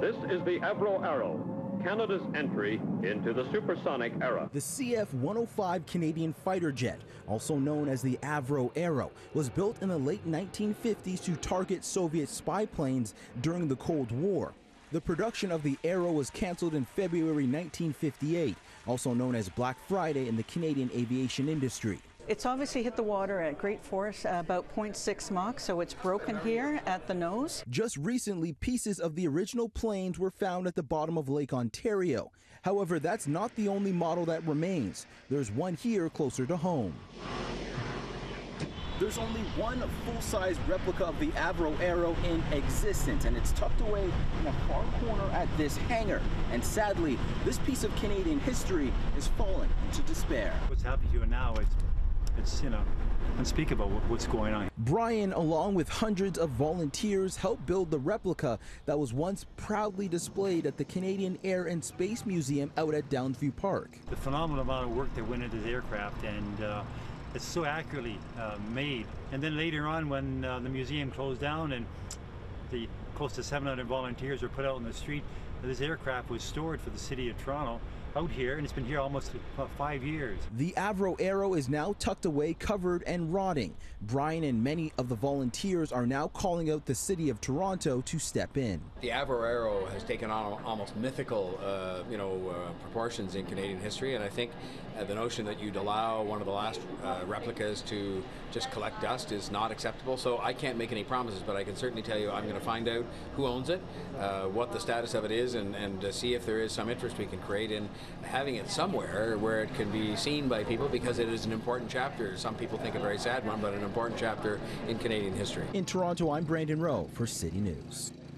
This is the Avro Arrow, Canada's entry into the supersonic era. The CF-105 Canadian fighter jet, also known as the Avro Arrow, was built in the late 1950s to target Soviet spy planes during the Cold War. The production of the Arrow was canceled in February 1958, also known as Black Friday in the Canadian aviation industry. It's obviously hit the water at great force, about 0.6 Mach, so it's broken here at the nose. Just recently, pieces of the original planes were found at the bottom of Lake Ontario. However, that's not the only model that remains. There's one here closer to home. There's only one full-size replica of the Avro Arrow in existence, and it's tucked away in a far corner at this hangar. And sadly, this piece of Canadian history is falling into despair. What's happening here now, it's unspeakable what's going on. Brian, along with hundreds of volunteers, helped build the replica that was once proudly displayed at the Canadian Air and Space Museum out at Downsview Park. The phenomenal amount of work that went into the aircraft, and it's so accurately made. And then later on, when the museum closed down and the close to 700 volunteers were put out in the street, this aircraft was stored for the city of Toronto out here, and it's been here almost 5 years. The Avro Arrow is now tucked away, covered and rotting. Brian and many of the volunteers are now calling out the city of Toronto to step in. The Avro Arrow has taken on almost mythical, proportions in Canadian history, and I think the notion that you'd allow one of the last replicas to just collect dust is not acceptable. So I can't make any promises, but I can certainly tell you I'm going to find out who owns it, what the status of it is, and see if there is some interest we can create in having it somewhere where it can be seen by people, because it is an important chapter. Some people think a very sad one, but an important chapter in Canadian history. In Toronto, I'm Brandon Rowe for City News.